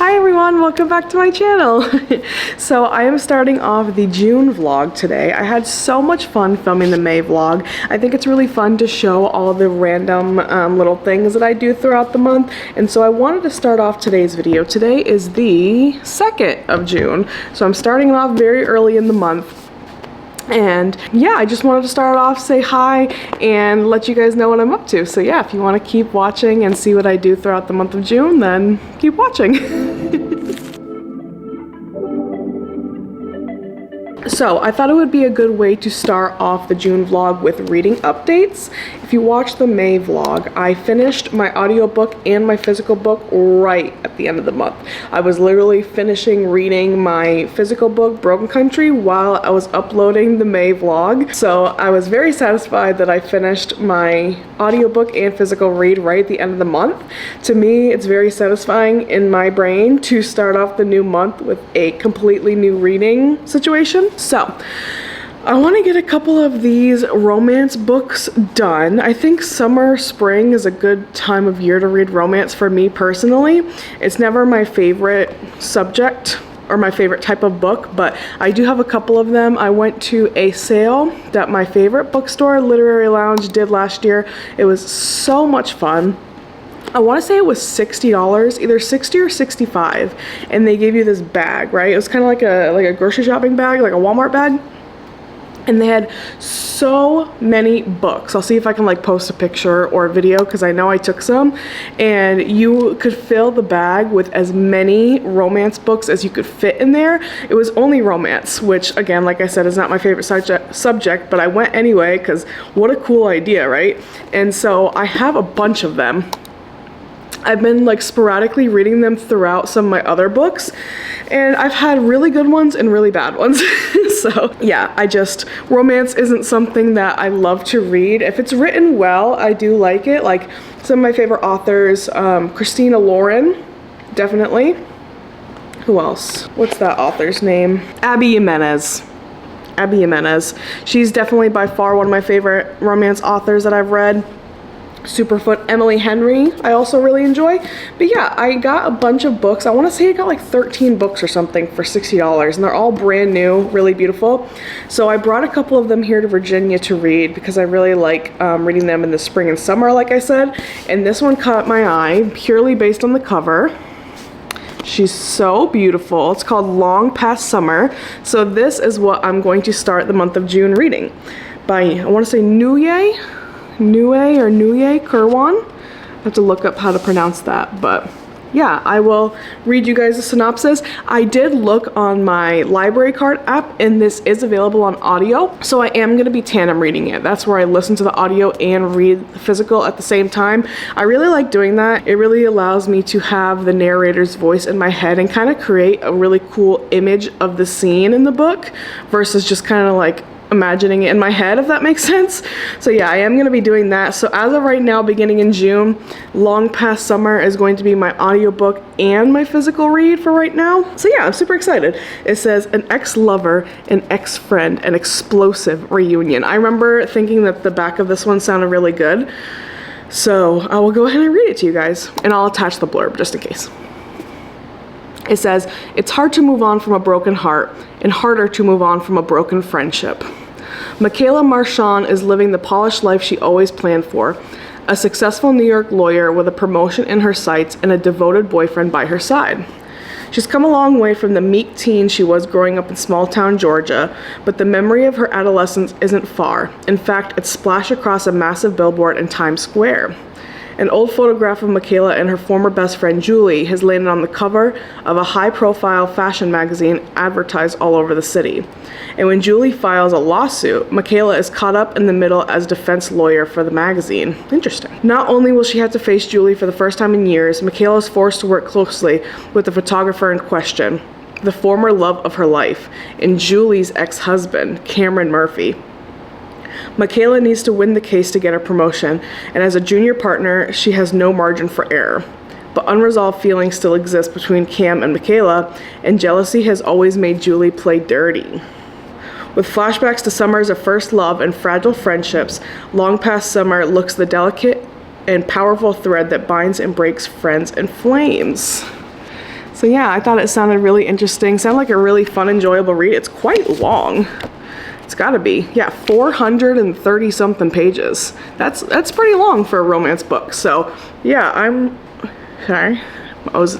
Hi everyone, welcome back to my channel. So I am starting off the June vlog today. I had so much fun filming the May vlog. I think it's really fun to show all the random little things that I do throughout the month. And so I wanted to start off today's video. Today is the 2nd of June. So I'm starting off very early in the month. And yeah, I just wanted to start off, say hi, and let you guys know what I'm up to. So yeah, if you want to keep watching and see what I do throughout the month of June, then keep watching. So I thought it would be a good way to start off the June vlog with reading updates. If you watch the May vlog, I finished my audiobook and my physical book right at the end of the month. I was literally finishing reading my physical book, Broken Country, while I was uploading the May vlog. So I was very satisfied that I finished my audiobook and physical read right at the end of the month. To me, it's very satisfying in my brain to start off the new month with a completely new reading situation. So I want to get a couple of these romance books done. I think summer, spring is a good time of year to read romance for me personally. It's never my favorite subject or my favorite type of book, but I do have a couple of them. I went to a sale that my favorite bookstore, Literary Lounge, did last year. It was so much fun. I want to say it was $60, either $60 or $65, and they gave you this bag, right? It was kind of like a grocery shopping bag, like a Walmart bag. And they had so many books. I'll see if I can like post a picture or a video because I know I took some. And you could fill the bag with as many romance books as you could fit in there. It was only romance, which again, like I said, is not my favorite subject, but I went anyway because what a cool idea, right? And so I have a bunch of them. I've been like sporadically reading them throughout some of my other books, and I've had really good ones and really bad ones. So yeah, romance isn't something that I love to read. If it's written well, I do like it. Like some of my favorite authors, Christina Lauren, definitely. Who else? What's that author's name? Abby Jimenez. Abby Jimenez. She's definitely by far one of my favorite romance authors that I've read. Superfoot Emily Henry I also really enjoy. But yeah, I got a bunch of books. I want to say I got like 13 books or something for $60, and they're all brand new, really beautiful. So I brought a couple of them here to Virginia to read because I really like reading them in the spring and summer, like I said. And this one caught my eye purely based on the cover. She's so beautiful. It's called Long Past Summer. So this is what I'm going to start the month of June reading by, I want to say Nuye Kirwan. I have to look up how to pronounce that, but yeah, I will read you guys the synopsis. I did look on my library card app, and this is available on audio, so I am going to be tandem reading it. That's where I listen to the audio and read the physical at the same time. I really like doing that. It really allows me to have the narrator's voice in my head and kind of create a really cool image of the scene in the book versus just kind of like imagining it in my head, if that makes sense. So yeah, I am going to be doing that. So as of right now, beginning in June, Long Past Summer is going to be my audiobook and my physical read for right now. So yeah, I'm super excited. It says an ex-lover, an ex-friend, an explosive reunion. I remember thinking that the back of this one sounded really good. So I will go ahead and read it to you guys, and I'll attach the blurb just in case. It says, it's hard to move on from a broken heart and harder to move on from a broken friendship. Michaela Marchand is living the polished life she always planned for, a successful New York lawyer with a promotion in her sights and a devoted boyfriend by her side. She's come a long way from the meek teen she was growing up in small-town Georgia, but the memory of her adolescence isn't far. In fact, it's splashed across a massive billboard in Times Square. An old photograph of Michaela and her former best friend Julie has landed on the cover of a high-profile fashion magazine advertised all over the city. And when Julie files a lawsuit, Michaela is caught up in the middle as defense lawyer for the magazine. Interesting. Not only will she have to face Julie for the first time in years, Michaela is forced to work closely with the photographer in question, the former love of her life, and Julie's ex-husband, Cameron Murphy. Michaela needs to win the case to get a promotion, and as a junior partner, she has no margin for error. But unresolved feelings still exist between Cam and Michaela, and jealousy has always made Julie play dirty. With flashbacks to summers of first love and fragile friendships, Long Past Summer looks the delicate and powerful thread that binds and breaks friends and flames. So yeah, I thought it sounded really interesting. Sounded like a really fun, enjoyable read. It's quite long. It's gotta be. Yeah, 430 something pages. That's pretty long for a romance book. So yeah, I'm sorry.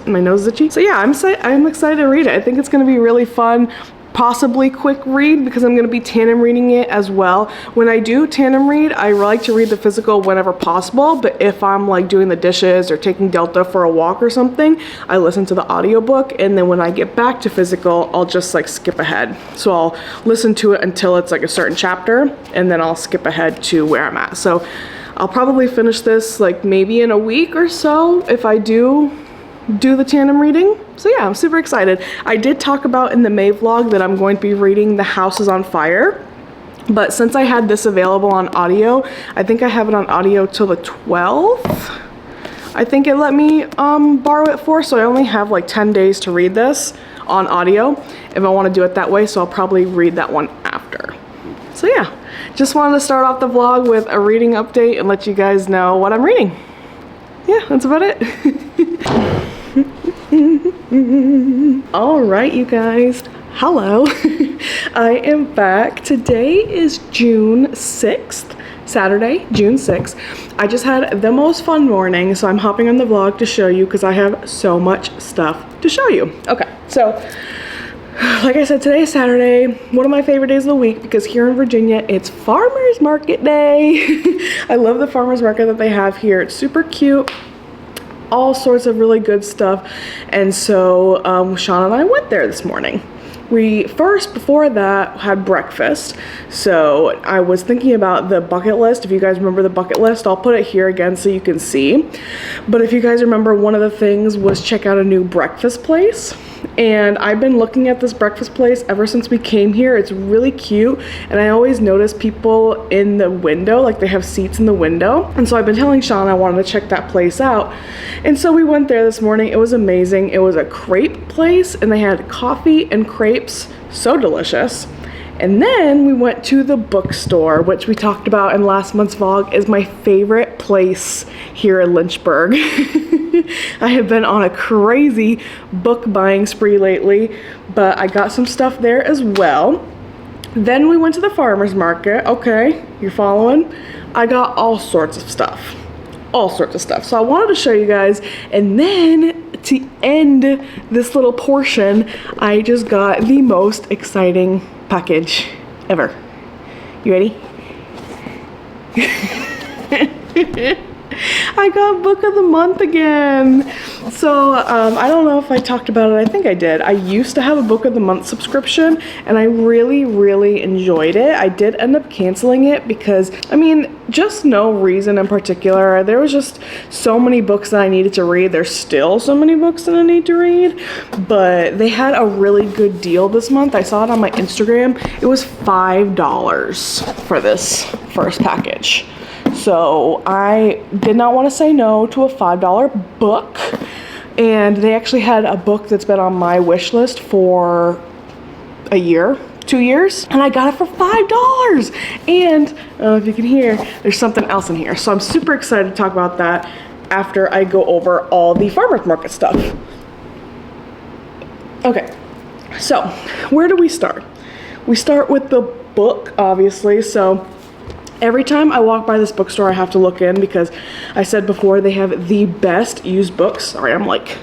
My nose is itchy. So yeah, I'm excited to read it. I think it's gonna be really fun. Possibly quick read because I'm going to be tandem reading it as well. When I do tandem read, I like to read the physical whenever possible, but if I'm like doing the dishes or taking Delta for a walk or something, I listen to the audiobook, and then when I get back to physical, I'll just like skip ahead. So I'll listen to it until it's like a certain chapter, and then I'll skip ahead to where I'm at. So I'll probably finish this like maybe in a week or so if I do the tandem reading. So yeah, I'm super excited. I did talk about in the May vlog that I'm going to be reading The House is on Fire, but since I had this available on audio, I think I have it on audio till the 12th. I think it let me borrow it for, so I only have like 10 days to read this on audio if I want to do it that way, so I'll probably read that one after. So yeah, just wanted to start off the vlog with a reading update and let you guys know what I'm reading. Yeah, that's about it. All right, you guys, hello. I am back. Today is June 6th, Saturday, June 6th. I just had the most fun morning, so I'm hopping on the vlog to show you because I have so much stuff to show you. Okay, so like I said, today is Saturday, one of my favorite days of the week because here in Virginia, it's Farmers Market Day. I love the farmers market that they have here. It's super cute. All sorts of really good stuff, and so Sean and I went there this morning. We first, before that, had breakfast. So I was thinking about the bucket list. If you guys remember the bucket list, I'll put it here again so you can see. But if you guys remember, one of the things was check out a new breakfast place. And I've been looking at this breakfast place ever since we came here. It's really cute, and I always notice people in the window, like they have seats in the window. And so I've been telling Sean I wanted to check that place out. And so we went there this morning. It was amazing. It was a crepe place, and they had coffee and crepes, so delicious. And then we went to the bookstore, which we talked about in last month's vlog is my favorite place here in Lynchburg. I have been on a crazy book buying spree lately, but I got some stuff there as well. Then we went to the farmer's market. Okay, you're following? I got all sorts of stuff. All sorts of stuff. So I wanted to show you guys, and then to end this little portion, I just got the most exciting package ever. You ready? I got book of the month again. So I don't know if I talked about it. I think I did. I used to have a book of the month subscription, and I really enjoyed it. I did end up canceling it because, I mean, just no reason in particular. There was just so many books that I needed to read. There's still so many books that I need to read, but they had a really good deal this month. I saw it on my Instagram. It was $5 for this first package. So I did not want to say no to a $5 book, and they actually had a book that's been on my wish list for a year, 2 years, and I got it for $5. And I don't know if you can hear, there's something else in here. So I'm super excited to talk about that after I go over all the farmers market stuff. Okay, so where do we start? We start with the book, obviously. So every time I walk by this bookstore, I have to look in because I said before they have the best used books. Sorry, I'm like,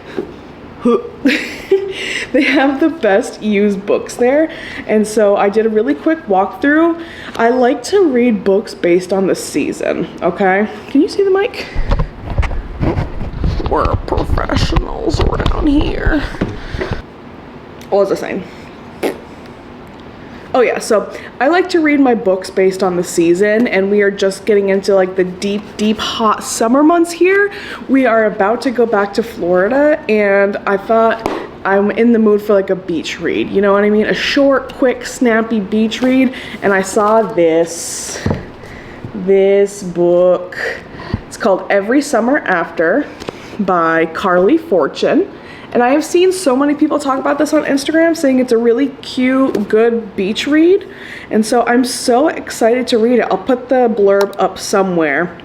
they have the best used books there. And so I did a really quick walkthrough. I like to read books based on the season, okay? Can you see the mic? We're professionals around here. What was I saying? Oh yeah, so I like to read my books based on the season, and we are just getting into like the deep hot summer months here. We are about to go back to Florida, and I thought I'm in the mood for like a beach read, you know what I mean? A short, quick, snappy beach read, and I saw this book. It's called Every Summer After by Carly Fortune. And I have seen so many people talk about this on Instagram, saying it's a really cute, good beach read. And so I'm so excited to read it. I'll put the blurb up somewhere.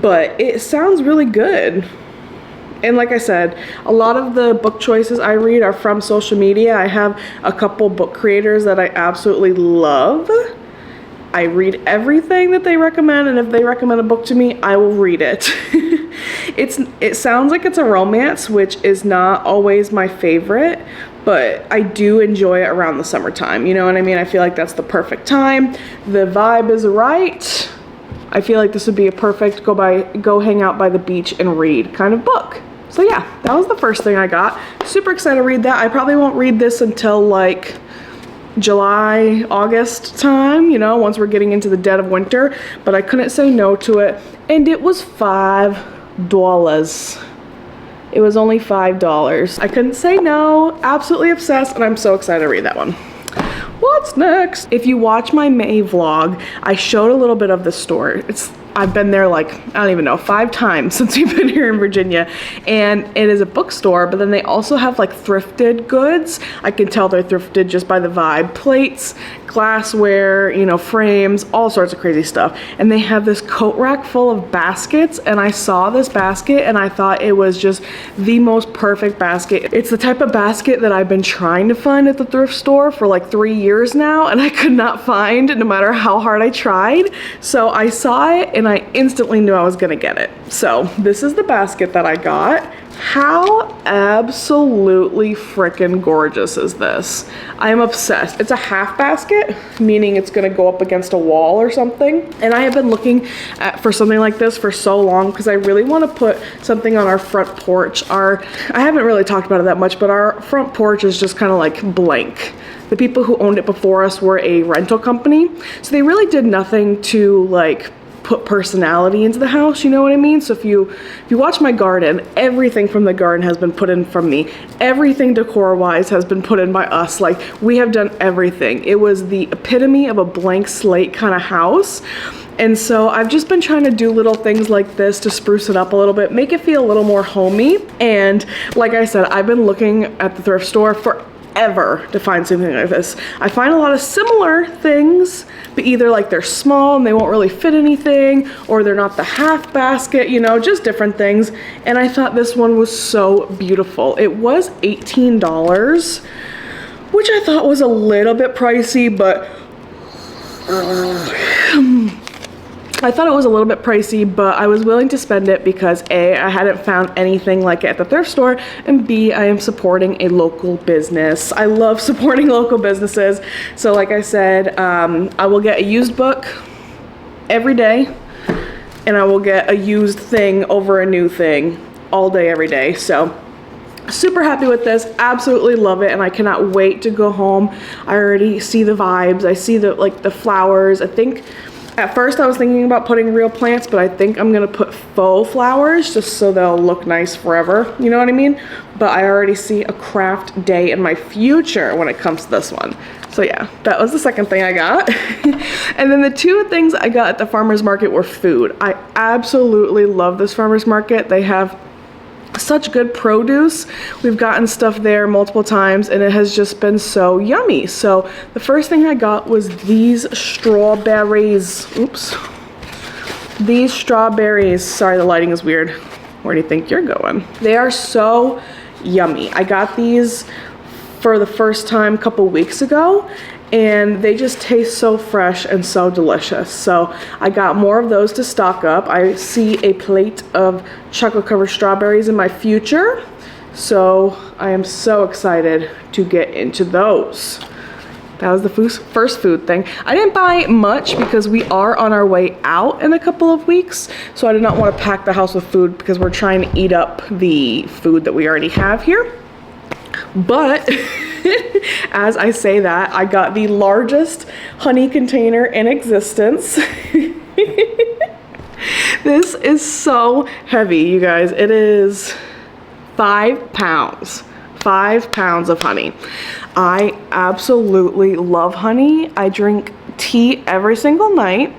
But it sounds really good. And like I said, a lot of the book choices I read are from social media. I have a couple book creators that I absolutely love. I read everything that they recommend, and if they recommend a book to me, I will read it. It sounds like it's a romance, which is not always my favorite, but I do enjoy it around the summertime. You know what I mean? I feel like that's the perfect time. The vibe is right. I feel like this would be a perfect go hang out by the beach and read kind of book. So yeah, that was the first thing I got. Super excited to read that. I probably won't read this until like July, August time, you know, once we're getting into the dead of winter, but I couldn't say no to it. And it was $5. It was only $5. I couldn't say no, absolutely obsessed, and I'm so excited to read that one. What's next? If you watch my May vlog, I showed a little bit of the store. I've been there like, I don't even know, 5 times since we've been here in Virginia. And it is a bookstore, but then they also have like thrifted goods. I can tell they're thrifted just by the vibe. Plates, glassware, you know, frames, all sorts of crazy stuff. And they have this coat rack full of baskets, and I saw this basket and I thought it was just the most perfect basket. It's the type of basket that I've been trying to find at the thrift store for like 3 years now, and I could not find no matter how hard I tried. So I saw it and I instantly knew I was gonna get it. So this is the basket that I got. How absolutely freaking gorgeous is this? I am obsessed. It's a half basket, meaning it's gonna go up against a wall or something. And I have been looking for something like this for so long because I really want to put something on our front porch. I haven't really talked about it that much, but our front porch is just kind of like blank. The people who owned it before us were a rental company, so they really did nothing to like put personality into the house, you know what I mean? So if you watch my garden, everything from the garden has been put in from me. Everything decor wise has been put in by us. Like, we have done everything. It was the epitome of a blank slate kind of house. And so I've just been trying to do little things like this to spruce it up a little bit, make it feel a little more homey. And like I said, I've been looking at the thrift store forever to find something like this. I find a lot of similar things, but either like they're small and they won't really fit anything, or they're not the half basket, you know, just different things. And I thought this one was so beautiful. It was $18, which I thought was a little bit pricey, but I thought it was a little bit pricey, but I was willing to spend it because A, I hadn't found anything like it at the thrift store, and B, I am supporting a local business. I love supporting local businesses. So like I said, I will get a used book every day, and I will get a used thing over a new thing all day, every day. So super happy with this, absolutely love it, and I cannot wait to go home. I already see the vibes. I see the flowers. I think at first I was thinking about putting real plants, but I think I'm gonna put faux flowers just so they'll look nice forever, you know what I mean? But I already see a craft day in my future when it comes to this one. So yeah, that was the second thing I got. And then the 2 things I got at the farmer's market were food. I absolutely love this farmer's market. They have such good produce. We've gotten stuff there multiple times and it has just been so yummy. So the first thing I got was these strawberries. Oops. These strawberries. Sorry, the lighting is weird. Where do you think you're going? They are so yummy. I got these for the first time a couple weeks ago, and they just taste so fresh and so delicious. So I got more of those to stock up. I see a plate of chocolate covered strawberries in my future, so I am so excited to get into those. That was the first food thing. I didn't buy much because we are on our way out in a couple of weeks, so I did not want to pack the house with food because we're trying to eat up the food that we already have here. But as I say that, I got the largest honey container in existence. This is so heavy, you guys. It is 5 pounds. 5 pounds of honey. I absolutely love honey. I drink tea every single night.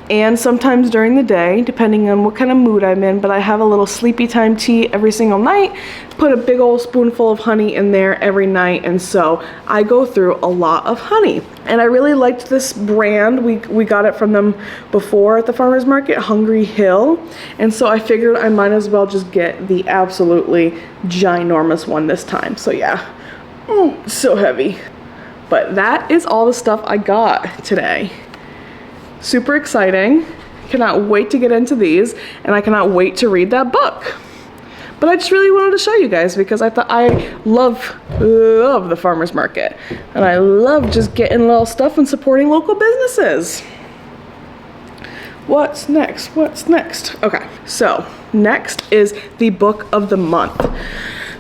and sometimes during the day, depending on what kind of mood I'm in, but I have a little sleepy time tea every single night, put a big old spoonful of honey in there every night, and so I go through a lot of honey. And I really liked this brand. We got it from them before at the farmer's market, Hungry Hill, and so I figured I might as well just get the absolutely ginormous one this time. So yeah, so heavy. But that is all the stuff I got today. Super exciting. Cannot wait to get into these, and I cannot wait to read that book. But I just really wanted to show you guys because I thought I love the farmer's market, and I love just getting little stuff and supporting local businesses. What's next? What's next? Okay, so next is the book of the month.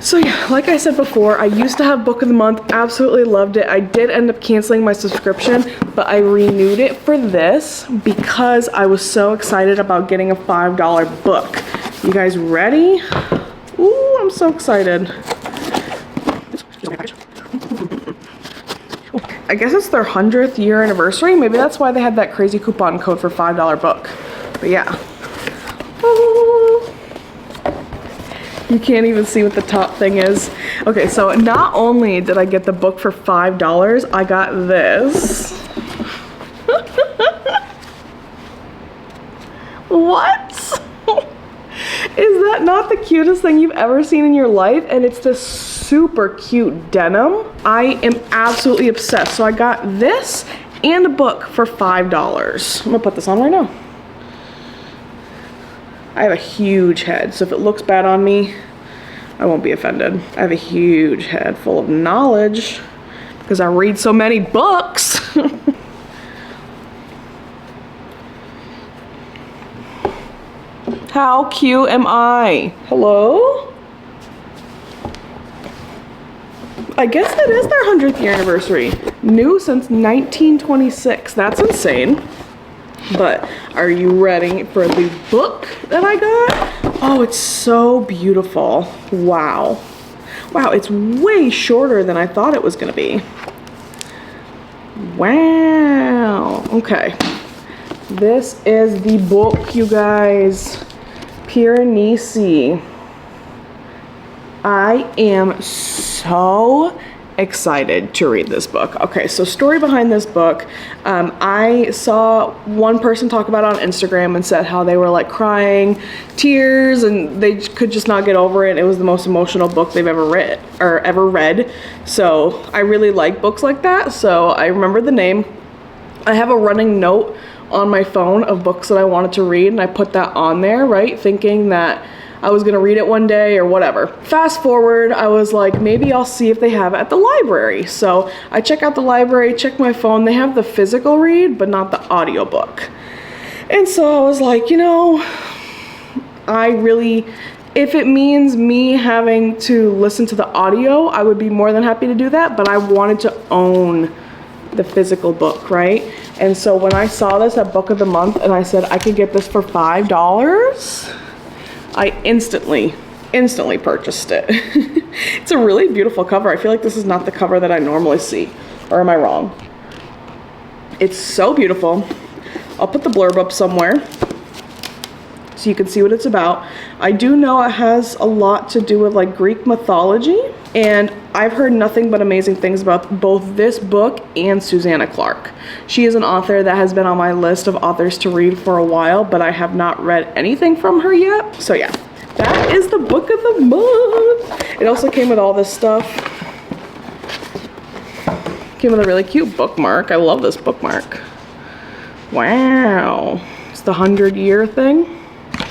So yeah, like I said before, I used to have book of the month, absolutely loved it. I did end up canceling my subscription, but I renewed it for this because I was so excited about getting a $5 book. You guys ready? Ooh, I'm so excited. I guess it's their 100th year anniversary. Maybe that's why they had that crazy coupon code for $5 book. But yeah. Ooh. You can't even see what the top thing is. Okay, so not only did I get the book for $5, I got this. What? Is that not the cutest thing you've ever seen in your life? And it's this super cute denim. I am absolutely obsessed. So I got this and a book for $5. I'm gonna put this on right now. I have a huge head, so if it looks bad on me, I won't be offended. I have a huge head full of knowledge because I read so many books. How cute am I? Hello? I guess that is their 100th year anniversary. New since 1926. That's insane. But are you ready for the book that I got? Oh, it's so beautiful. Wow. Wow, it's way shorter than I thought it was gonna be. Wow. Okay. This is the book, you guys. Piranesi. I am so excited to read this book. Okay, so story behind this book. I saw one person talk about it on Instagram and said how they were like crying, tears, and they could just not get over it. It was the most emotional book they've ever read. So I really like books like that. So I remember the name. I have a running note on my phone of books that I wanted to read, and I put that on there, right? Thinking that I was gonna read it one day or whatever. Fast forward, I was like, maybe I'll see if they have it at the library. So I check out the library, check my phone. They have the physical read, but not the audiobook. And so I was like, you know, if it means me having to listen to the audio, I would be more than happy to do that, but I wanted to own the physical book, right? And so when I saw this at Book of the Month and I said I could get this for $5, I instantly purchased it. It's a really beautiful cover. I feel like this is not the cover that I normally see, or am I wrong? It's so beautiful. I'll put the blurb up somewhere so you can see what it's about. I do know it has a lot to do with like Greek mythology, and I've heard nothing but amazing things about both this book and Susanna Clarke. She is an author that has been on my list of authors to read for a while, but I have not read anything from her yet. So yeah, that is the book of the month. It also came with all this stuff. Came with a really cute bookmark. I love this bookmark. Wow. It's the 100-year thing.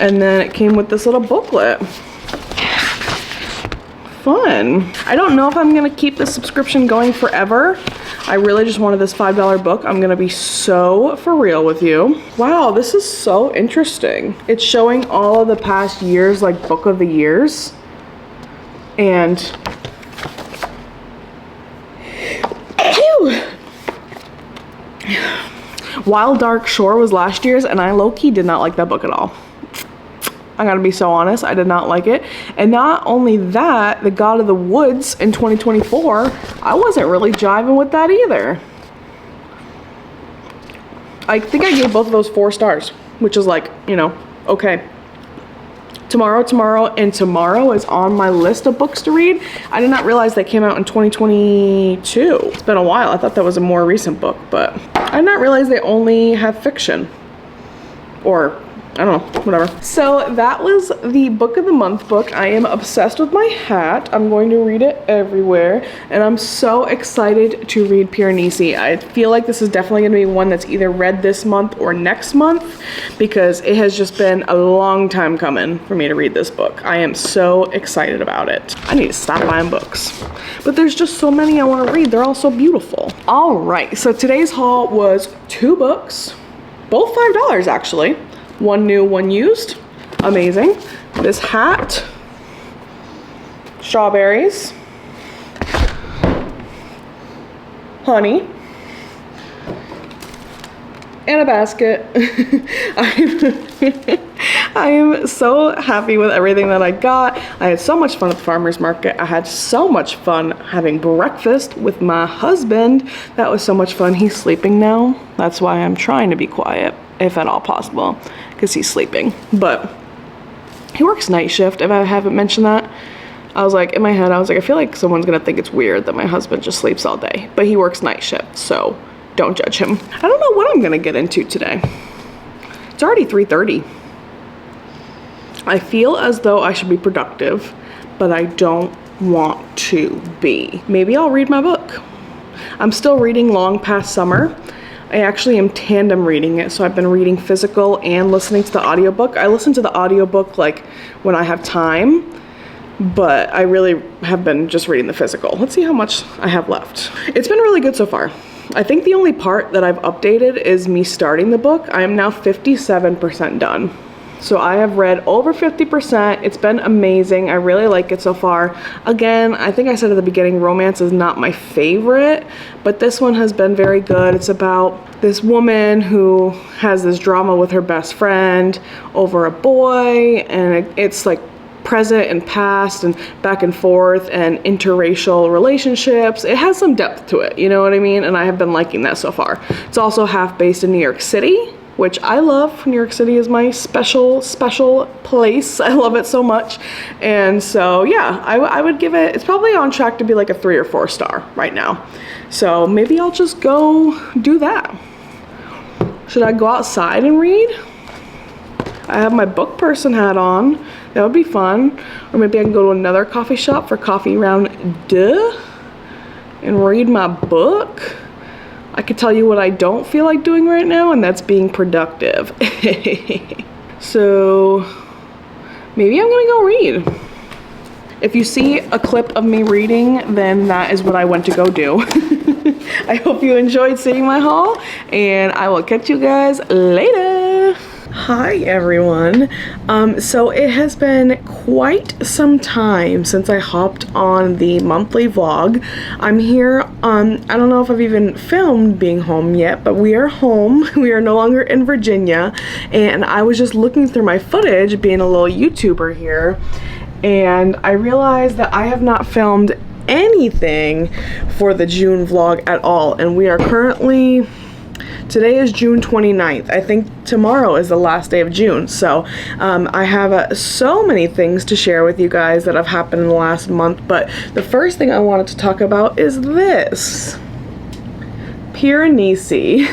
And then it came with this little booklet. Fun. I don't know if I'm gonna keep this subscription going forever. I really just wanted this $5 book. I'm gonna be so for real with you. Wow, this is so interesting. It's showing all of the past years, like book of the years. And Wild Dark Shore was last year's, and I low-key did not like that book at all. I gotta be so honest, I did not like it. And not only that, The God of the Woods in 2024, I wasn't really jiving with that either. I think I gave both of those 4 stars, which is like, you know, okay. Tomorrow, and Tomorrow is on my list of books to read. I did not realize they came out in 2022. It's been a while. I thought that was a more recent book, but I did not realize they only have fiction. Or, I don't know, whatever. So that was the book of the month book. I am obsessed with my hat. I'm going to read it everywhere, and I'm so excited to read Piranesi. I feel like this is definitely going to be one that's either read this month or next month, because it has just been a long time coming for me to read this book. I am so excited about it. I need to stop buying books, but there's just so many I want to read. They're all so beautiful. All right, so today's haul was 2 books, both $5 actually. 1 new, 1 used. Amazing. This hat, strawberries, honey, and a basket. I am so happy with everything that I got. I had so much fun at the farmer's market. I had so much fun having breakfast with my husband. That was so much fun. He's sleeping now. That's why I'm trying to be quiet, if at all possible, because he's sleeping. But he works night shift, if I haven't mentioned that. I was like, in my head, I was like, I feel like someone's gonna think it's weird that my husband just sleeps all day, but he works night shift, so don't judge him. I don't know what I'm gonna get into today. It's already 3:30. I feel as though I should be productive, but I don't want to be. Maybe I'll read my book. I'm still reading Long Past Summer. I actually am tandem reading it, so I've been reading physical and listening to the audiobook. I listen to the audiobook like when I have time, but I really have been just reading the physical. Let's see how much I have left. It's been really good so far. I think the only part that I've updated is me starting the book. I am now 57% done. So I have read over 50%. It's been amazing. I really like it so far. Again, I think I said at the beginning, romance is not my favorite, but this one has been very good. It's about this woman who has this drama with her best friend over a boy, and it's like present and past and back and forth and interracial relationships. It has some depth to it, you know what I mean? And I have been liking that so far. It's also half based in New York City, which I love. New York City is my special place. I love it so much. And so yeah, I would give it, it's probably on track to be like a 3 or 4 star right now. So maybe I'll just go do that. Should I go outside and read? I have my book person hat on. That would be fun. Or maybe I can go to another coffee shop for coffee around and read my book. I could tell you what I don't feel like doing right now, and that's being productive. So maybe I'm gonna go read. If you see a clip of me reading, then that is what I went to go do. I hope you enjoyed seeing my haul, and I will catch you guys later. Hi everyone. So it has been quite some time since I hopped on the monthly vlog. I'm here, I don't know if I've even filmed being home yet, but we are home. We are no longer in Virginia, and I was just looking through my footage, being a little YouTuber here, and I realized that I have not filmed anything for the June vlog at all, and we are currently, today is June 29th. I think tomorrow is the last day of June. So I have so many things to share with you guys that have happened in the last month. But the first thing I wanted to talk about is this. Piranesi.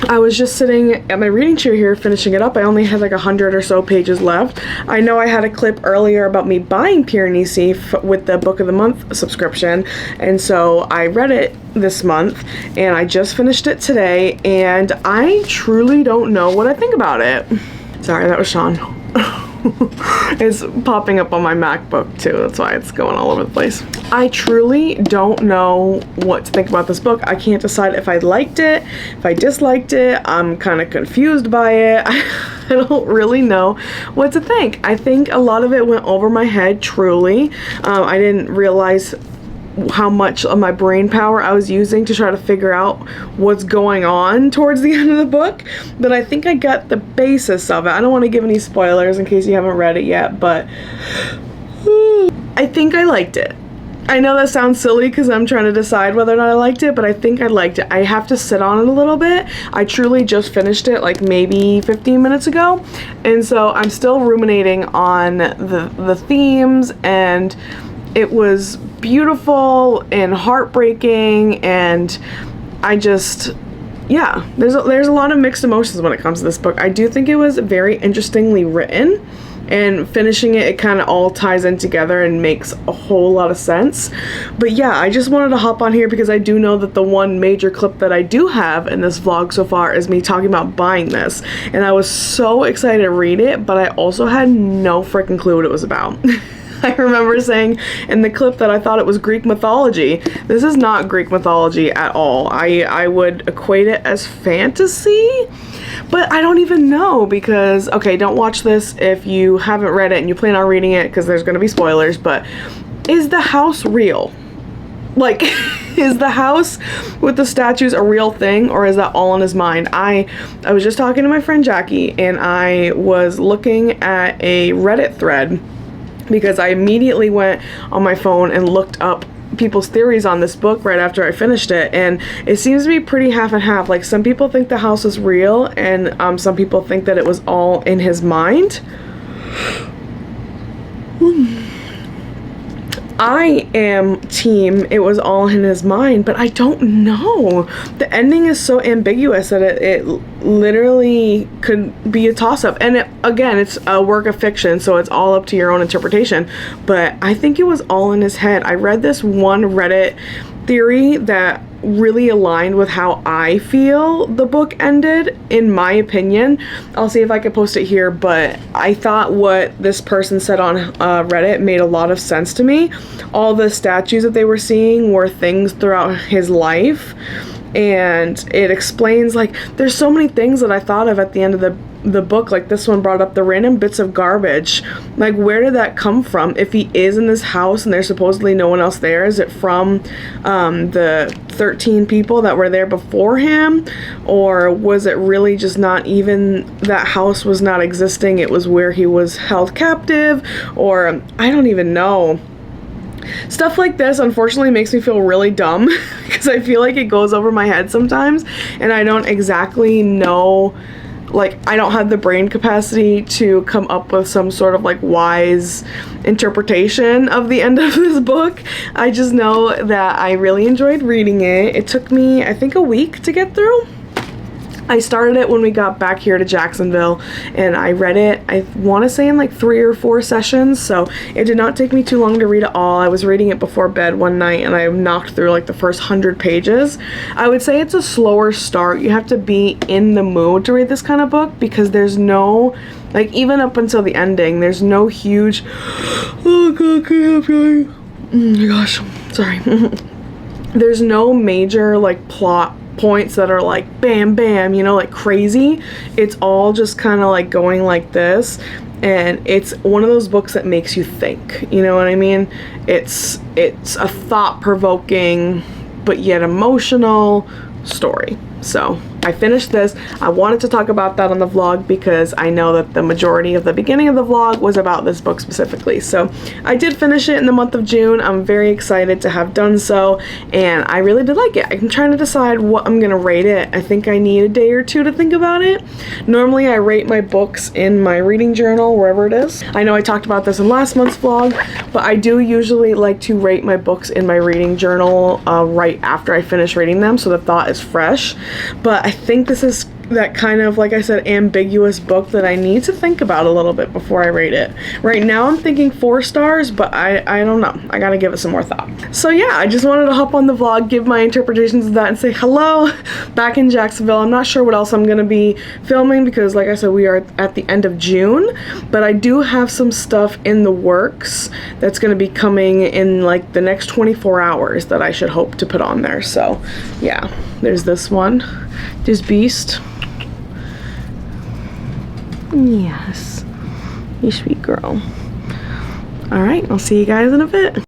I was just sitting at my reading chair here finishing it up. I only had like 100 or so pages left. I know I had a clip earlier about me buying Piranesi with the Book of the Month subscription, and so I read it this month and I just finished it today, and I truly don't know what I think about it. Sorry, that was Sean. It's popping up on my MacBook too, that's why it's going all over the place. I truly don't know what to think about this book. I can't decide if I liked it, if I disliked it. I'm kind of confused by it. I don't really know what to think. I think a lot of it went over my head, truly. I didn't realize how much of my brain power I was using to try to figure out what's going on towards the end of the book, but I think I got the basis of it. I don't want to give any spoilers in case you haven't read it yet, but I think I liked it. I know that sounds silly because I'm trying to decide whether or not I liked it, but I think I liked it. I have to sit on it a little bit. I truly just finished it like maybe 15 minutes ago, and so I'm still ruminating on the themes, and it was beautiful and heartbreaking, and I just, yeah, there's a lot of mixed emotions when it comes to this book. I do think it was very interestingly written, and finishing it kind of all ties in together and makes a whole lot of sense. But yeah, I just wanted to hop on here because I do know that the one major clip that I do have in this vlog so far is me talking about buying this, and I was so excited to read it, but I also had no freaking clue what it was about. I remember saying in the clip that I thought it was Greek mythology. This is not Greek mythology at all. I would equate it as fantasy, but I don't even know because, okay, don't watch this if you haven't read it and you plan on reading it because there's going to be spoilers, but is the house real? Like, is the house with the statues a real thing, or is that all in his mind? I was just talking to my friend Jackie, and I was looking at a Reddit thread because I immediately went on my phone and looked up people's theories on this book right after I finished it, and it seems to be pretty half and half. Like, some people think the house is real, and some people think that it was all in his mind. I am team it was all in his mind, but I don't know. The ending is so ambiguous that it literally could be a toss-up. And again, it's a work of fiction, so it's all up to your own interpretation. But I think it was all in his head. I read this one Reddit theory that really aligned with how I feel the book ended, in my opinion. I'll see if I can post it here, but I thought what this person said on Reddit made a lot of sense to me. All the statues that they were seeing were things throughout his life, and it explains, like, there's so many things that I thought of at the end of the book. Like, this one brought up the random bits of garbage. Like, where did that come from? If he is in this house and there's supposedly no one else there, is it from the 13 people that were there before him? Or was it really just not even, that house was not existing, it was where he was held captive? Or I don't even know. Stuff like this unfortunately makes me feel really dumb because I feel like it goes over my head sometimes, and I don't exactly know, like, I don't have the brain capacity to come up with some sort of like wise interpretation of the end of this book. I just know that I really enjoyed reading it. It took me, I think, a week to get through. I started it when we got back here to Jacksonville, and I read it, I want to say, in like 3 or 4 sessions, so it did not take me too long to read it all. I was reading it before bed one night, and I knocked through like the first 100 pages. I would say it's a slower start. You have to be in the mood to read this kind of book because there's no, like, even up until the ending, there's no huge, oh god, oh my gosh, sorry. There's no major, like, plot points that are like bam bam, you know, like crazy. It's all just kind of like going like this, and it's one of those books that makes you think, you know what I mean? It's a thought-provoking but yet emotional story. So I finished this. I wanted to talk about that on the vlog because I know that the majority of the beginning of the vlog was about this book specifically. So I did finish it in the month of June. I'm very excited to have done so, and I really did like it. I'm trying to decide what I'm gonna rate it. I think I need a day or two to think about it. Normally I rate my books in my reading journal, wherever it is. I know I talked about this in last month's vlog, but I do usually like to rate my books in my reading journal right after I finish reading them, so the thought is fresh. But I think this is that kind of, like I said, ambiguous book that I need to think about a little bit before I rate it. Right now I'm thinking 4 stars, but I don't know. I gotta give it some more thought. So yeah, I just wanted to hop on the vlog, give my interpretations of that, and say hello back in Jacksonville. I'm not sure what else I'm gonna be filming because, like I said, we are at the end of June, but I do have some stuff in the works that's gonna be coming in like the next 24 hours that I should hope to put on there. So yeah, there's this one, this beast. Yes, you sweet girl. All right, I'll see you guys in a bit.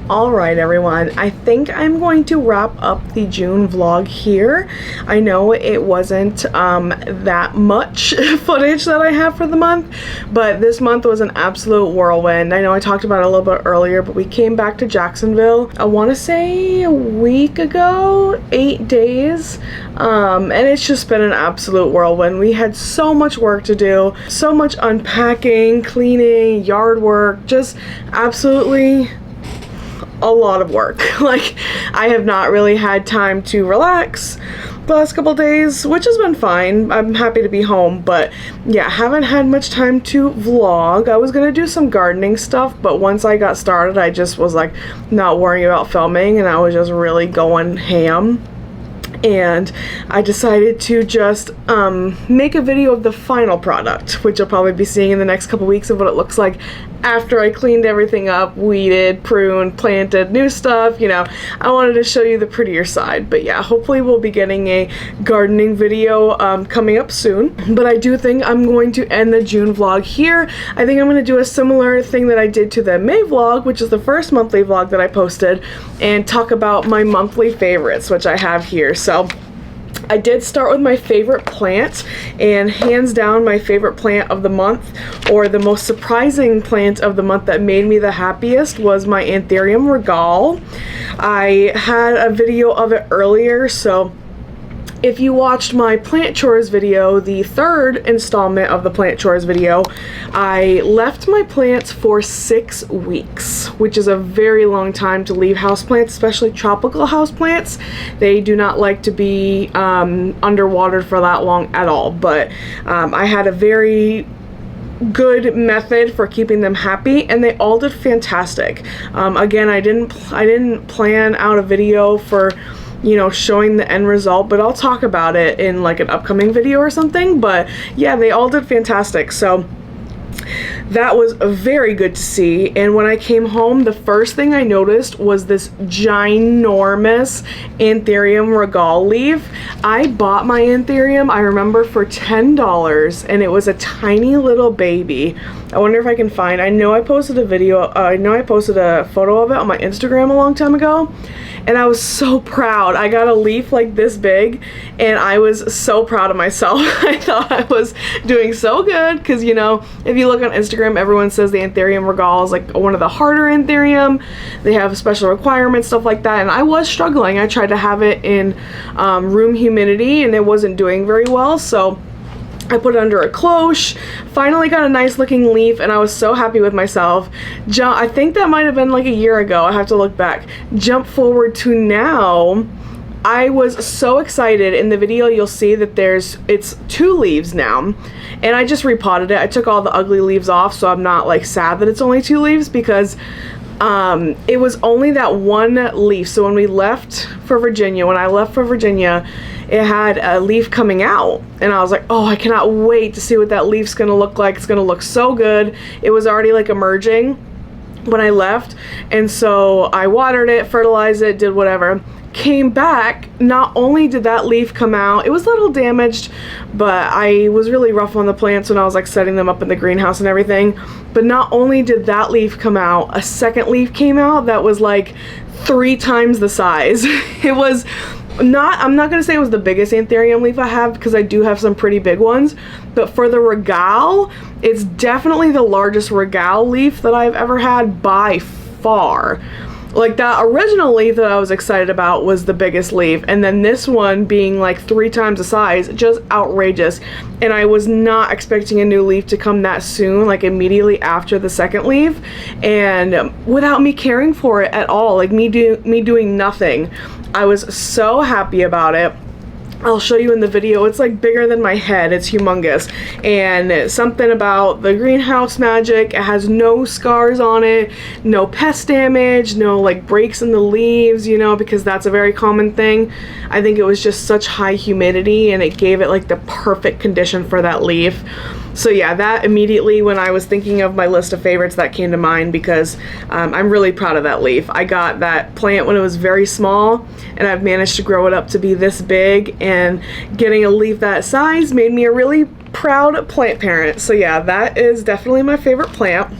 Alright everyone, I think I'm going to wrap up the June vlog here. I know it wasn't that much footage that I have for the month, but this month was an absolute whirlwind. I know I talked about it a little bit earlier, but we came back to Jacksonville, I want to say a week ago, 8 days, and it's just been an absolute whirlwind. We had so much work to do, so much unpacking, cleaning, yard work, just absolutely a lot of work. Like, I have not really had time to relax the last couple days, which has been fine. I'm happy to be home, but yeah, haven't had much time to vlog. I was gonna do some gardening stuff, but once I got started, I just was like not worrying about filming, and I was just really going ham. And I decided to just make a video of the final product, which you'll probably be seeing in the next couple weeks, of what it looks like after I cleaned everything up, weeded, pruned, planted new stuff. You know, I wanted to show you the prettier side. But yeah, hopefully we'll be getting a gardening video coming up soon. But I do think I'm going to end the June vlog here. I think I'm going to do a similar thing that I did to the May vlog, which is the first monthly vlog that I posted, and talk about my monthly favorites, which I have here. So I did start with my favorite plant, and hands down my favorite plant of the month, or the most surprising plant of the month that made me the happiest, was my Anthurium regale. I had a video of it earlier, so if you watched my plant chores video, the third installment of the plant chores video, I left my plants for 6 weeks, which is a very long time to leave houseplants, especially tropical houseplants. They do not like to be underwatered for that long at all, but I had a very good method for keeping them happy, and they all did fantastic. Again, I didn't plan out a video for, you know, showing the end result, but I'll talk about it in like an upcoming video or something. But yeah, they all did fantastic, so that was very good to see. And when I came home, the first thing I noticed was this ginormous Anthurium regale leaf. I bought my Anthurium, I remember, for $10, and it was a tiny little baby. I wonder if I can find, I know I posted a video, I know I posted a photo of it on my Instagram a long time ago, and I was so proud. I got a leaf like this big, and I was so proud of myself. I thought I was doing so good, because, you know, if you look on Instagram, everyone says the Anthurium regale is like one of the harder Anthurium. They have special requirements, stuff like that, and I was struggling. I tried to have it in room humidity, and it wasn't doing very well, so I put it under a cloche, finally got a nice looking leaf, and I was so happy with myself. I think that might have been like a year ago, I have to look back. Jump forward to now, I was so excited. In the video you'll see that it's 2 leaves now, and I just repotted it. I took all the ugly leaves off, so I'm not like sad that it's only 2 leaves, because it was only that one leaf. So when we left for Virginia, it had a leaf coming out, and I was like, oh, I cannot wait to see what that leaf's gonna look like. It's gonna look so good. It was already like emerging when I left, and so I watered it, fertilized it, did whatever. Came back, not only did that leaf come out, it was a little damaged, but I was really rough on the plants when I was like setting them up in the greenhouse and everything. But not only did that leaf come out, a second leaf came out that was like 3 times the size. It was not, I'm not gonna say it was the biggest Anthurium leaf I have, because I do have some pretty big ones, but for the regale, it's definitely the largest regale leaf that I've ever had by far. Like, that original leaf that I was excited about was the biggest leaf, and then this one being like 3 times the size, just outrageous. And I was not expecting a new leaf to come that soon, like immediately after the second leaf, and without me caring for it at all, like me doing nothing. I was so happy about it. I'll show you in the video. It's like bigger than my head. It's humongous. And something about the greenhouse magic, it has no scars on it, no pest damage, no like breaks in the leaves, you know, because that's a very common thing. I think it was just such high humidity, and it gave it like the perfect condition for that leaf. So yeah, that immediately, when I was thinking of my list of favorites, that came to mind, because I'm really proud of that leaf. I got that plant when it was very small, and I've managed to grow it up to be this big, and getting a leaf that size made me a really proud plant parent. So yeah, that is definitely my favorite plant.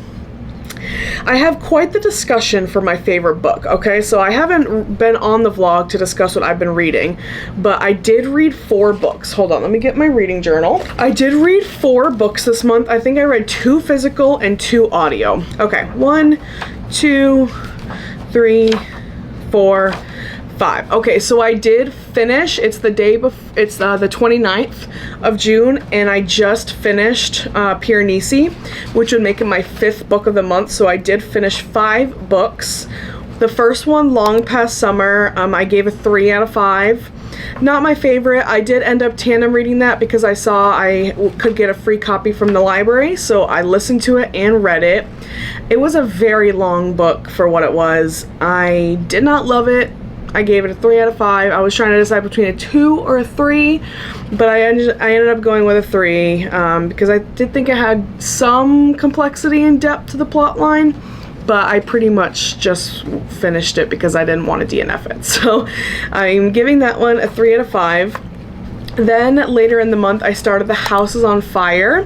I have quite the discussion for my favorite book, okay? So I haven't been on the vlog to discuss what I've been reading, but I did read 4 books. Hold on, let me get my reading journal. I did read 4 books this month. I think I read 2 physical and 2 audio. Okay, 1, 2, 3, 4, 5. Okay, so I did finish. It's the day before. It's the 29th of June, and I just finished Pere Nisi, which would make it my 5th book of the month. So I did finish 5 books. The first one, Long Past Summer, I gave a 3 out of 5. Not my favorite. I did end up tandem reading that because I saw I could get a free copy from the library, so I listened to it and read it. It was a very long book for what it was. I did not love it. I gave it a 3 out of 5. I was trying to decide between a 2 or a 3, but I ended up going with a 3 because I did think it had some complexity and depth to the plot line, but I pretty much just finished it because I didn't want to DNF it. So I'm giving that one a 3 out of 5. Then later in the month, I started The House is on Fire,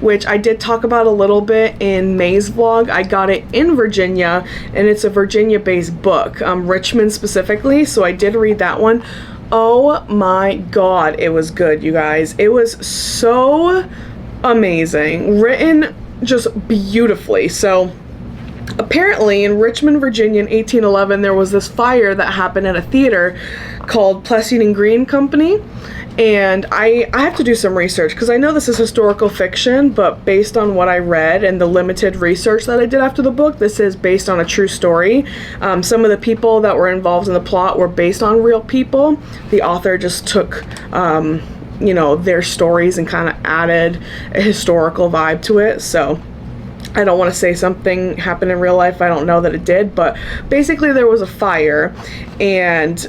which I did talk about a little bit in May's vlog. I got it in Virginia, and it's a Virginia-based book, Richmond specifically, so I did read that one. Oh my god, it was good, you guys. It was so amazing. Written just beautifully. So apparently in Richmond, Virginia in 1811, there was this fire that happened at a theater called Plessy and Green Company. And I have to do some research because I know this is historical fiction, but based on what I read and the limited research that I did after the book, this is based on a true story. Some of the people that were involved in the plot were based on real people. The author just took you know, their stories and kind of added a historical vibe to it. So I don't want to say something happened in real life. I don't know that it did, but basically there was a fire, and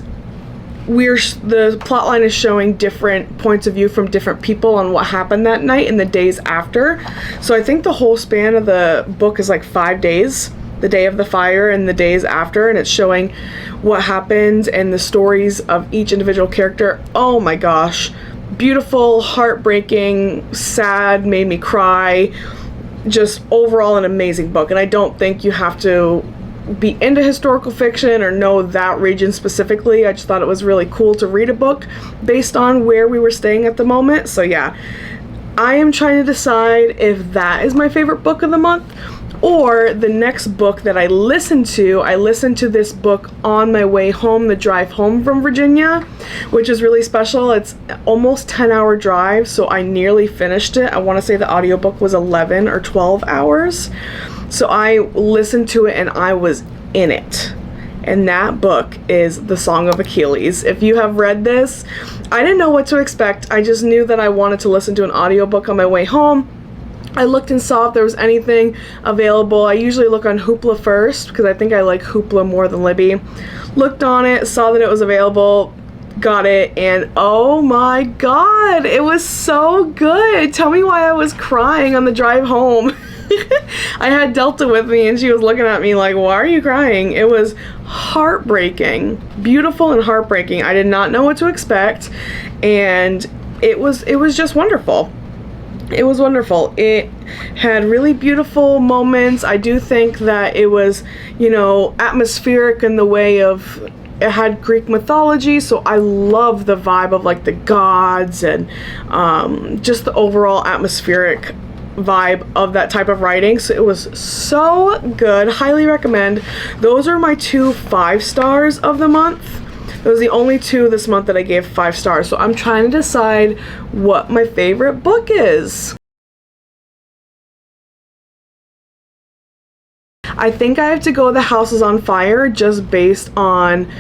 the plot line is showing different points of view from different people on what happened that night and the days after. So I think the whole span of the book is like 5 days, the day of the fire and the days after, and it's showing what happened and the stories of each individual character. Oh my gosh, beautiful, heartbreaking, sad, made me cry. Just overall an amazing book, and I don't think you have to be into historical fiction or know that region specifically. I just thought it was really cool to read a book based on where we were staying at the moment. So yeah, I am trying to decide if that is my favorite book of the month or the next book that I listened to. I listened to this book on my way home, the drive home from Virginia, which is really special. It's almost 10-hour drive, so I nearly finished it. I want to say the audiobook was 11 or 12 hours. So I listened to it and I was in it. And that book is The Song of Achilles. If you have read this, I didn't know what to expect. I just knew that I wanted to listen to an audiobook on my way home. I looked and saw if there was anything available. I usually look on Hoopla first because I think I like Hoopla more than Libby. Looked on it, saw that it was available, got it, and oh my god, it was so good. Tell me why I was crying on the drive home. I had Delta with me and she was looking at me like, why are you crying? It was heartbreaking, beautiful and heartbreaking. I did not know what to expect, and it was just wonderful. It was wonderful. It had really beautiful moments. I do think that it was, you know, atmospheric in the way of it had Greek mythology, so I love the vibe of like the gods and just the overall atmospheric vibe of that type of writing. So it was so good. Highly recommend. Those are my 2 5 stars of the month. Those are the only 2 this month that I gave 5 stars. So I'm trying to decide what my favorite book is. I think I have to go The House is on Fire just based on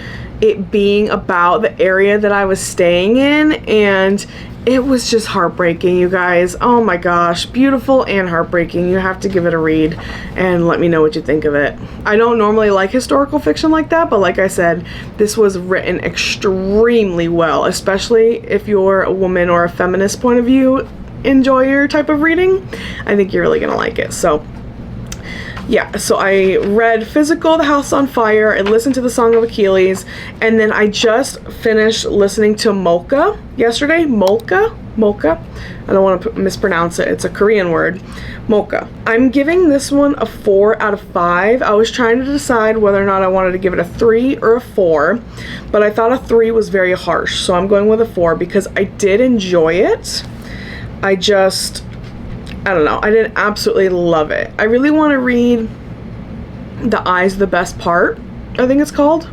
it being about the area that I was staying in, and it was just heartbreaking, you guys. Oh my gosh, beautiful and heartbreaking. You have to give it a read and let me know what you think of it. I don't normally like historical fiction like that, but like I said, this was written extremely well, especially if you're a woman or a feminist point of view enjoyer type of reading. I think you're really gonna like it. So yeah, so I read physical, The House on Fire, and listened to The Song of Achilles, and then I just finished listening to Molka yesterday. Molka? I don't want to mispronounce it. It's a Korean word. Molka. I'm giving this one a 4 out of 5. I was trying to decide whether or not I wanted to give it a 3 or a 4, but I thought a 3 was very harsh, so I'm going with a 4 because I did enjoy it. I don't know. I didn't absolutely love it. I really want to read The Eye's the Best Part, I think it's called,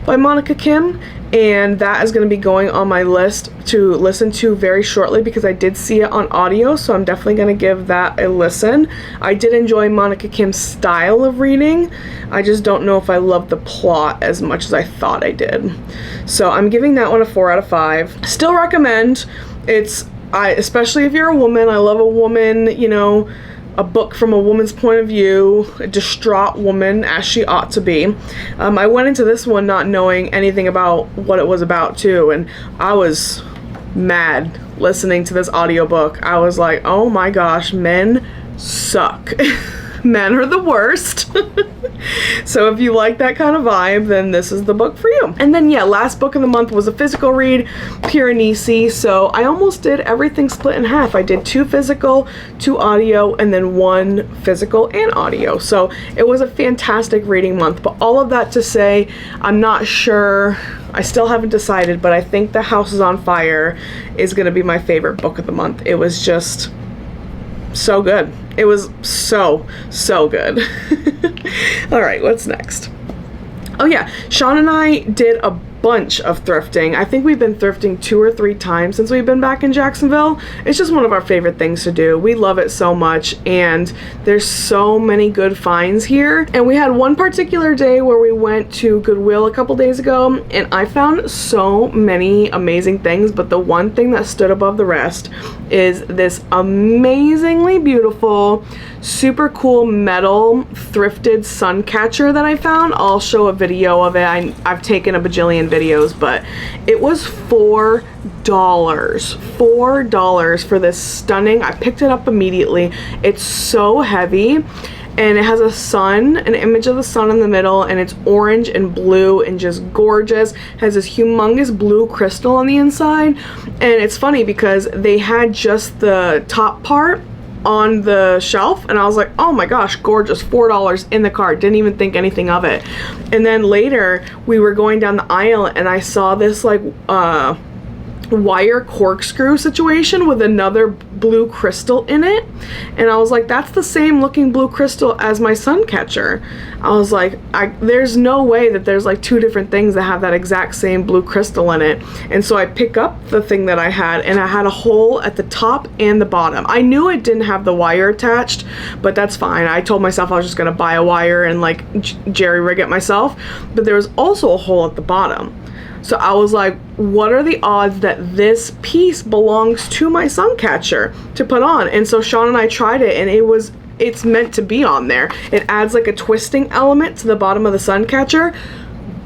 by Monica Kim, and that is going to be going on my list to listen to very shortly because I did see it on audio, so I'm definitely going to give that a listen. I did enjoy Monica Kim's style of reading. I just don't know if I love the plot as much as I thought I did. So I'm giving that one a 4 out of 5. Still recommend. Especially if you're a woman, I love a woman, you know, a book from a woman's point of view, a distraught woman as she ought to be. I went into this one not knowing anything about what it was about too, and I was mad listening to this audiobook. I was like, oh my gosh, men suck. Men are the worst. So if you like that kind of vibe, then this is the book for you. And then yeah, last book of the month was a physical read, Piranesi. So I almost did everything split in half. I did 2 physical, 2 audio, and then 1 physical and audio. So it was a fantastic reading month. But all of that to say, I'm not sure. I still haven't decided, but I think The House is on Fire is going to be my favorite book of the month. It was just so good. It was so good. All right, what's next? Oh yeah, Sean and I did a bunch of thrifting. I think we've been thrifting 2 or 3 times since we've been back in Jacksonville. It's just one of our favorite things to do. We love it so much, and there's so many good finds here. And we had one particular day where we went to Goodwill a couple days ago, and I found so many amazing things, but the one thing that stood above the rest is this amazingly beautiful, super cool metal thrifted sun catcher that I found. I'll show a video of it. I've taken a bajillion videos, but it was $4 for this stunning. I picked it up immediately. It's so heavy, and it has an image of the sun in the middle, and it's orange and blue and just gorgeous. It has this humongous blue crystal on the inside, and it's funny because they had just the top part on the shelf, and I was like, oh my gosh, gorgeous, $4 in the cart. Didn't even think anything of it. And then later we were going down the aisle, and I saw this like wire corkscrew situation with another blue crystal in it, and I was like, that's the same looking blue crystal as my sun catcher. I was like, there's no way that there's like 2 different things that have that exact same blue crystal in it. And so I pick up the thing that I had, and I had a hole at the top and the bottom. I knew it didn't have the wire attached, but that's fine. I told myself I was just gonna buy a wire and like jerry rig it myself, but there was also a hole at the bottom. So I was like, what are the odds that this piece belongs to my sun catcher to put on? And so Sean and I tried it, and it's meant to be on there. It adds like a twisting element to the bottom of the sun catcher.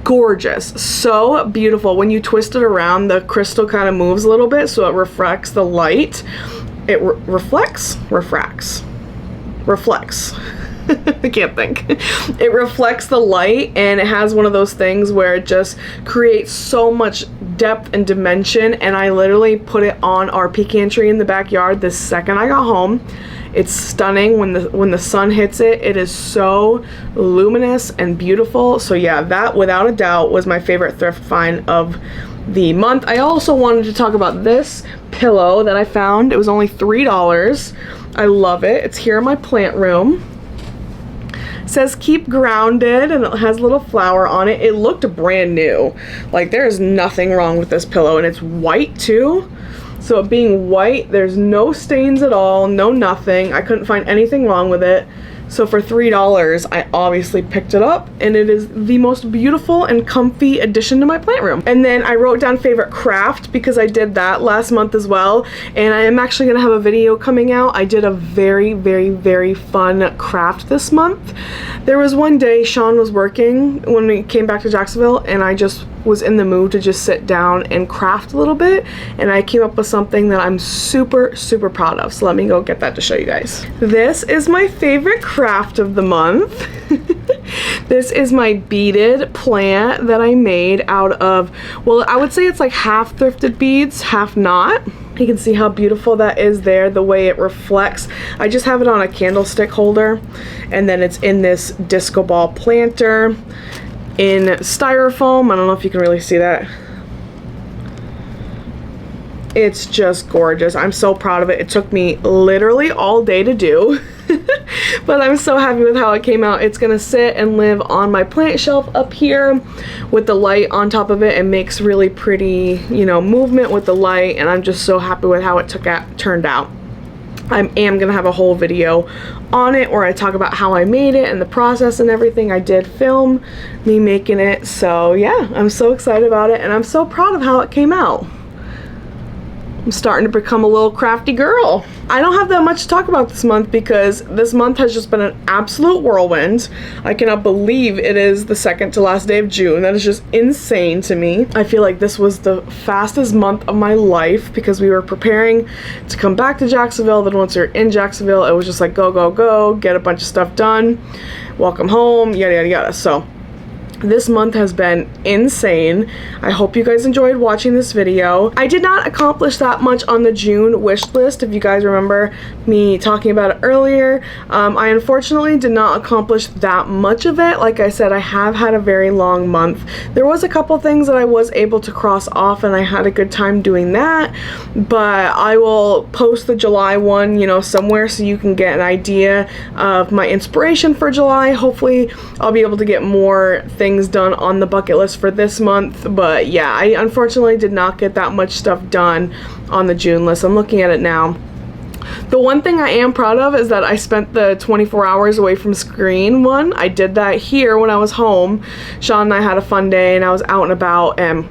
Gorgeous, so beautiful. When you twist it around, the crystal kind of moves a little bit, so it reflects the light. It reflects. I can't think. It reflects the light, and it has one of those things where it just creates so much depth and dimension. And I literally put it on our pecan tree in the backyard the second I got home. It's stunning when the sun hits it. It is so luminous and beautiful. So yeah, that without a doubt was my favorite thrift find of the month. I also wanted to talk about this pillow that I found. It was only $3. I love it. It's here in my plant room. Says keep grounded, and it has a little flower on it. It looked brand new. Like, there is nothing wrong with this pillow, and it's white too. So it being white, there's no stains at all, no nothing. I couldn't find anything wrong with it. So for $3, I obviously picked it up, and it is the most beautiful and comfy addition to my plant room. And then I wrote down favorite craft because I did that last month as well, and I am actually gonna have a video coming out. I did a very, very, very fun craft this month. There was one day Sean was working when we came back to Jacksonville, and I just was in the mood to just sit down and craft a little bit, and I came up with something that I'm super, super proud of. So let me go get that to show you guys. This is my favorite craft craft of the month. This is my beaded plant that I made out of, well, I would say it's like half thrifted beads, half not. You can see how beautiful that is there, the way it reflects. I just have it on a candlestick holder, and then it's in this disco ball planter in styrofoam. I don't know if you can really see that. It's just gorgeous. I'm so proud of it. It took me literally all day to do. But I'm so happy with how it came out. It's gonna sit and live on my plant shelf up here with the light on top of it, and makes really pretty, you know, movement with the light, and I'm just so happy with how it turned out. I am gonna have a whole video on it where I talk about how I made it and the process and everything. I did film me making it, so yeah, I'm so excited about it, and I'm so proud of how it came out. I'm starting to become a little crafty girl. I don't have that much to talk about this month because this month has just been an absolute whirlwind. I cannot believe it is the second to last day of June. That is just insane to me. I feel like this was the fastest month of my life because we were preparing to come back to Jacksonville. Then once we were in Jacksonville, it was just like go, go, go, get a bunch of stuff done, welcome home, yada, yada, yada. So this month has been insane. I hope you guys enjoyed watching this video. I did not accomplish that much on the June wish list, if you guys remember me talking about it earlier. I unfortunately did not accomplish that much of it. Like I said, I have had a very long month. There was a couple things that I was able to cross off, and I had a good time doing that, but I will post the July one, you know, somewhere so you can get an idea of my inspiration for July. Hopefully I'll be able to get more things done on the bucket list for this month, but yeah, I unfortunately did not get that much stuff done on the June list. I'm looking at it now. The one thing I am proud of is that I spent the 24 hours away from screen one. I did that here when I was home. Sean and I had a fun day, and I was out and about, and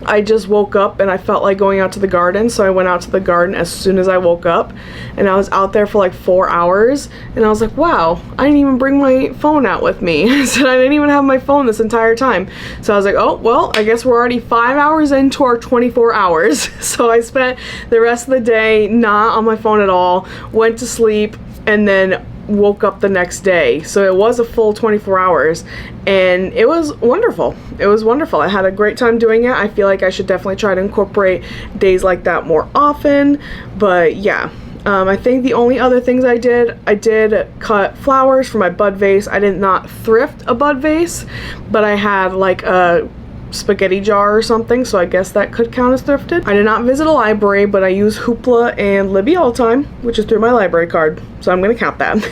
I just woke up and I felt like going out to the garden, so I went out to the garden as soon as I woke up, and I was out there for like 4 hours, and I was like, wow, I didn't even bring my phone out with me. I said I didn't even have my phone this entire time. So I was like, oh, well, I guess we're already 5 hours into our 24 hours. So I spent the rest of the day not on my phone at all, went to sleep, and then woke up the next day. So it was a full 24 hours, and it was wonderful. It was wonderful. I had a great time doing it. I feel like I should definitely try to incorporate days like that more often. But yeah, I think the only other things I did cut flowers for my bud vase. I did not thrift a bud vase, but I had like a spaghetti jar or something, so I guess that could count as thrifted. I did not visit a library, but I use Hoopla and Libby Alltime, which is through my library card, so I'm gonna count that.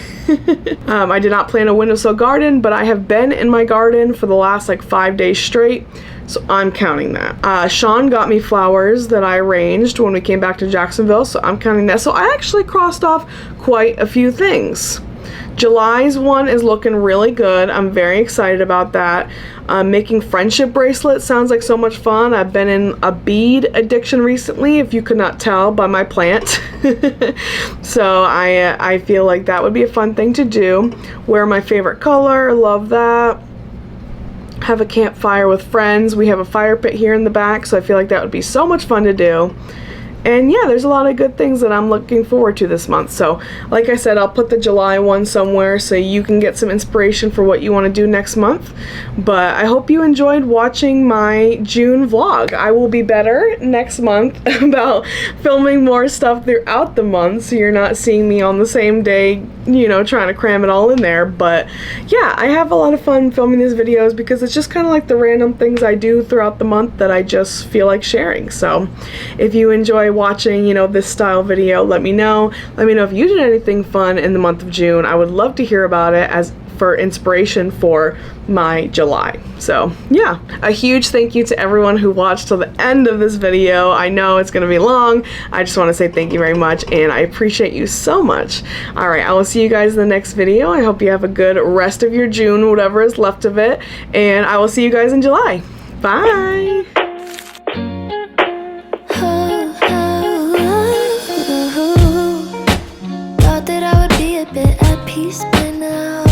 I did not plan a windowsill garden, but I have been in my garden for the last like 5 days straight, so I'm counting that. Sean got me flowers that I arranged when we came back to Jacksonville, so I'm counting that. So I actually crossed off quite a few things. July's one is looking really good. I'm very excited about that. Making friendship bracelets sounds like so much fun. I've been in a bead addiction recently, if you could not tell by my plant. So I feel like that would be a fun thing to do. Wear my favorite color, love that. Have a campfire with friends. We have a fire pit here in the back, so I feel like that would be so much fun to do. And yeah, there's a lot of good things that I'm looking forward to this month. So like I said, I'll put the July one somewhere so you can get some inspiration for what you want to do next month. But I hope you enjoyed watching my June vlog. I will be better next month about filming more stuff throughout the month, so you're not seeing me on the same day, you know, trying to cram it all in there. But yeah, I have a lot of fun filming these videos because it's just kind of like the random things I do throughout the month that I just feel like sharing. So if you enjoy watching, you know, this style video, let me know. Let me know if you did anything fun in the month of June. I would love to hear about it as for inspiration for my July. So yeah, a huge thank you to everyone who watched till the end of this video. I know it's gonna be long. I just want to say thank you very much, and I appreciate you so much. All right, I will see you guys in the next video. I hope you have a good rest of your June, whatever is left of it, and I will see you guys in July. Bye. Thought that I would be a bit at peace by now.